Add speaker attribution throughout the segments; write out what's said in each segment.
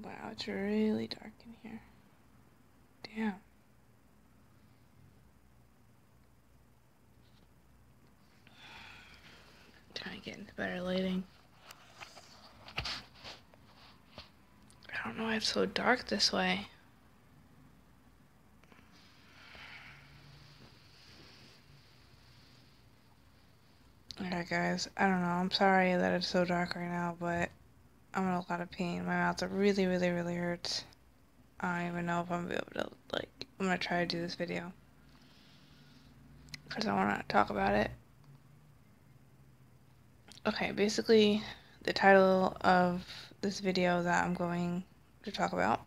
Speaker 1: Wow, it's really dark in here. Damn. Trying to get into better lighting. I don't know why it's so dark this way. Alright guys, I don't know, I'm sorry that it's so dark right now, but I'm in a lot of pain. My mouth really hurts. I don't even know if I'm gonna be able to, I'm gonna try to do this video. Because I want to talk about it. Okay, basically, the title of this video that I'm going to talk about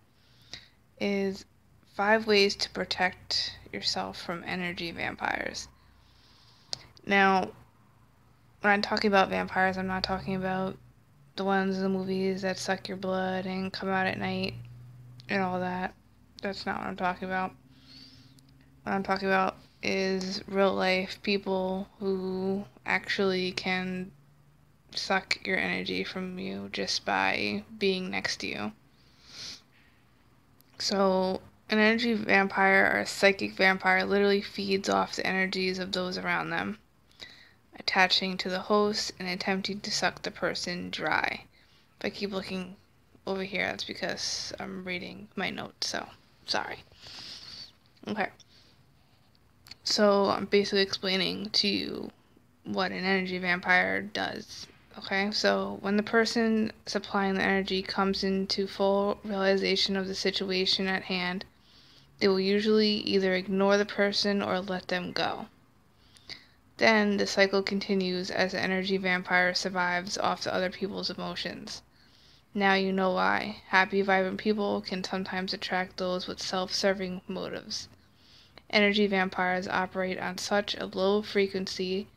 Speaker 1: is 5 ways to protect yourself from energy vampires. Now, when I'm talking about vampires, I'm not talking about the ones in the movies that suck your blood and come out at night and all that. That's not what I'm talking about. What I'm talking about is real life people who actually can suck your energy from you just by being next to you. So, an energy vampire or a psychic vampire literally feeds off the energies of those around them, attaching to the host and attempting to suck the person dry. If I keep looking over here, that's because I'm reading my notes, so sorry. Okay. So I'm basically explaining to you what an energy vampire does. Okay, so when the person supplying the energy comes into full realization of the situation at hand, they will usually either ignore the person or let them go. Then the cycle continues as the energy vampire survives off the other people's emotions. Now you know why happy, vibrant people can sometimes attract those with self-serving motives. Energy vampires operate on such a low frequency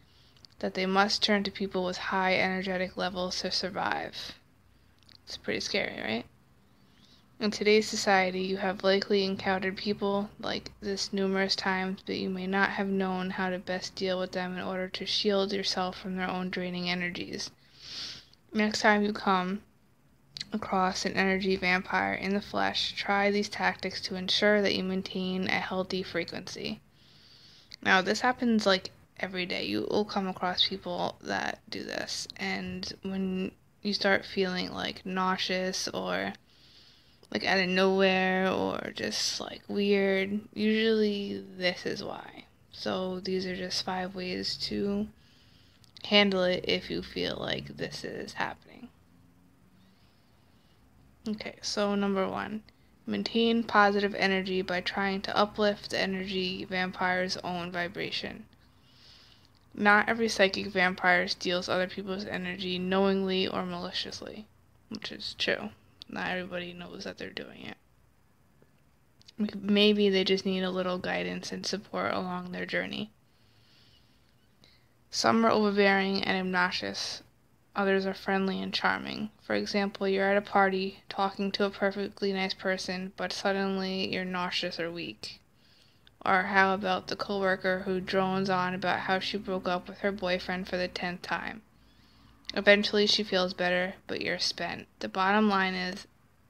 Speaker 1: that they must turn to people with high energetic levels to survive. It's pretty scary, right? In today's society, you have likely encountered people like this numerous times, but you may not have known how to best deal with them in order to shield yourself from their own draining energies. Next time you come across an energy vampire in the flesh, try these tactics to ensure that you maintain a healthy frequency. Now, this happens every day. You will come across people that do this, and when you start feeling nauseous or out of nowhere or just weird, usually this is why. So these are just 5 ways to handle it if you feel like this is happening. Okay, so number 1, maintain positive energy by trying to uplift the energy vampire's own vibration. Not every psychic vampire steals other people's energy knowingly or maliciously, which is true. Not everybody knows that they're doing it. Maybe they just need a little guidance and support along their journey. Some are overbearing and obnoxious. Others are friendly and charming. For example, you're at a party talking to a perfectly nice person, but suddenly you're nauseous or weak. Or how about the coworker who drones on about how she broke up with her boyfriend for the 10th time? Eventually she feels better, but you're spent. The bottom line is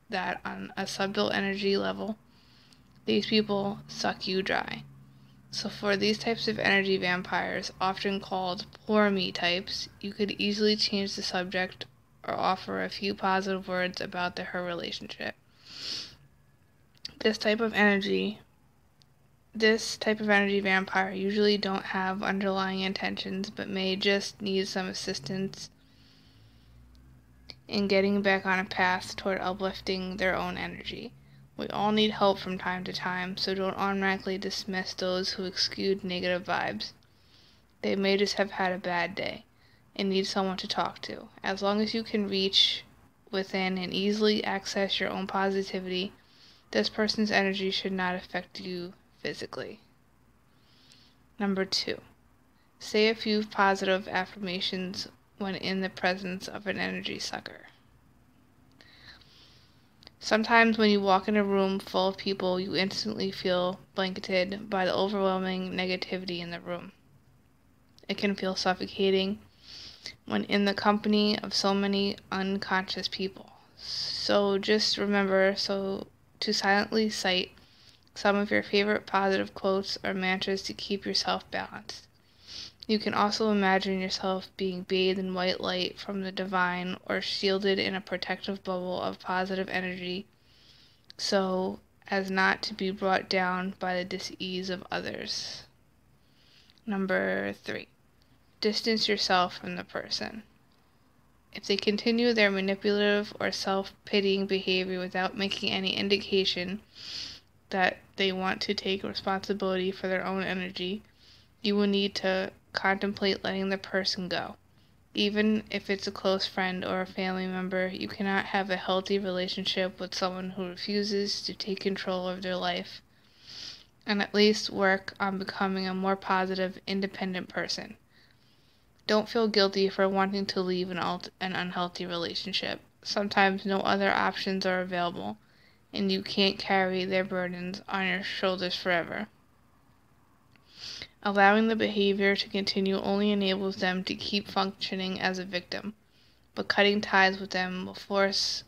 Speaker 1: that on a subtle energy level, these people suck you dry. So for these types of energy vampires, often called poor me types, you could easily change the subject or offer a few positive words about her relationship. This type of energy vampire usually don't have underlying intentions, but may just need some assistance in getting back on a path toward uplifting their own energy. We all need help from time to time, so don't automatically dismiss those who exude negative vibes. They may just have had a bad day and need someone to talk to. As long as you can reach within and easily access your own positivity, this person's energy should not affect you physically. Number 2, say a few positive affirmations when in the presence of an energy sucker. Sometimes when you walk in a room full of people, you instantly feel blanketed by the overwhelming negativity in the room. It can feel suffocating when in the company of so many unconscious people. So just remember to silently cite some of your favorite positive quotes or mantras to keep yourself balanced. You can also imagine yourself being bathed in white light from the divine or shielded in a protective bubble of positive energy so as not to be brought down by the dis-ease of others. Number 3. Distance yourself from the person. If they continue their manipulative or self-pitying behavior without making any indication that they want to take responsibility for their own energy, you will need to contemplate letting the person go. Even if it's a close friend or a family member, you cannot have a healthy relationship with someone who refuses to take control of their life, and at least work on becoming a more positive, independent person. Don't feel guilty for wanting to leave an unhealthy relationship. Sometimes no other options are available, and you can't carry their burdens on your shoulders forever. Allowing the behavior to continue only enables them to keep functioning as a victim, but cutting ties with them will force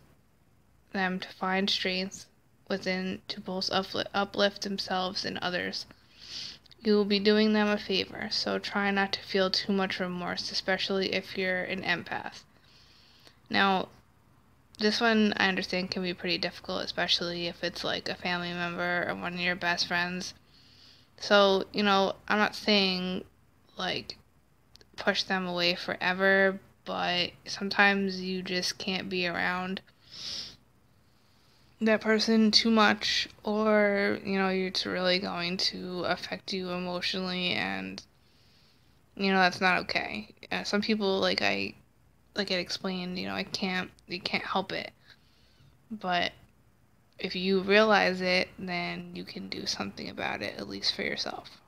Speaker 1: them to find strength within to both uplift themselves and others. You will be doing them a favor, so try not to feel too much remorse, especially if you're an empath. Now, this one I understand can be pretty difficult, especially if it's like a family member or one of your best friends. So, I'm not saying like push them away forever, but sometimes you just can't be around that person too much, or it's really going to affect you emotionally, and that's not okay. Some people, like I explained, you can't help it, but if you realize it, then you can do something about it, at least for yourself.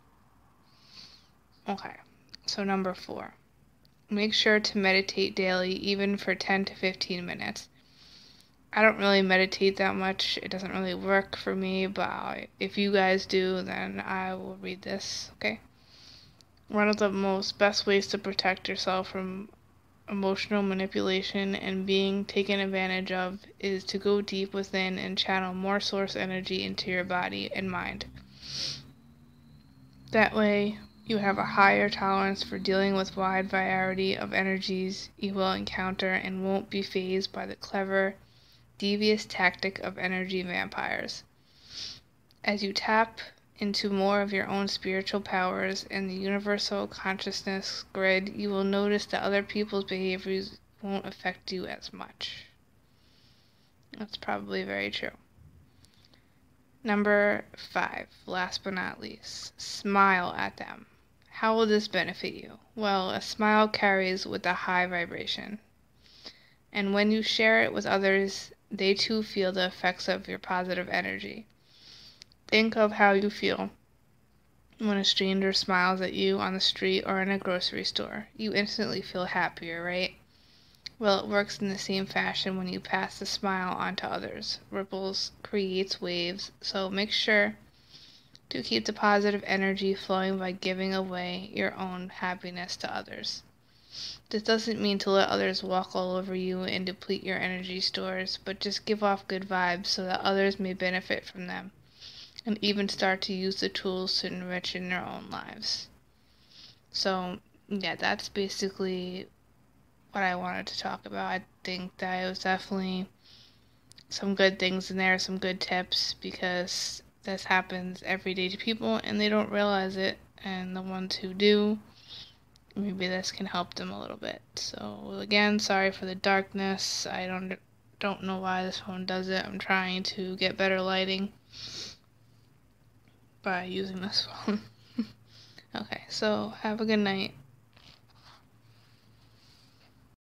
Speaker 1: Okay, so number 4, make sure to meditate daily, even for 10 to 15 minutes. I don't really meditate that much. It doesn't really work for me, but if you guys do, then I will read this, okay? One of the best ways to protect yourself from emotional manipulation and being taken advantage of is to go deep within and channel more source energy into your body and mind. That way, you have a higher tolerance for dealing with wide variety of energies you will encounter and won't be fazed by the clever, devious tactic of energy vampires. As you tap into more of your own spiritual powers and the universal consciousness grid, you will notice that other people's behaviors won't affect you as much. That's probably very true. Number 5, last but not least, smile at them. How will this benefit you? Well, a smile carries with a high vibration, and when you share it with others, they too feel the effects of your positive energy. Think of how you feel when a stranger smiles at you on the street or in a grocery store. You instantly feel happier, right? Well, it works in the same fashion when you pass the smile on to others. Ripples creates waves, so make sure to keep the positive energy flowing by giving away your own happiness to others. This doesn't mean to let others walk all over you and deplete your energy stores, but just give off good vibes so that others may benefit from them and even start to use the tools to enrich in their own lives. So, yeah, that's basically what I wanted to talk about. I think that it was definitely some good things in there, some good tips, because this happens every day to people and they don't realize it, and the ones who do, maybe this can help them a little bit. So again, sorry for the darkness. I don't know why this phone does it. I'm trying to get better lighting by using this phone. Okay, so have a good night.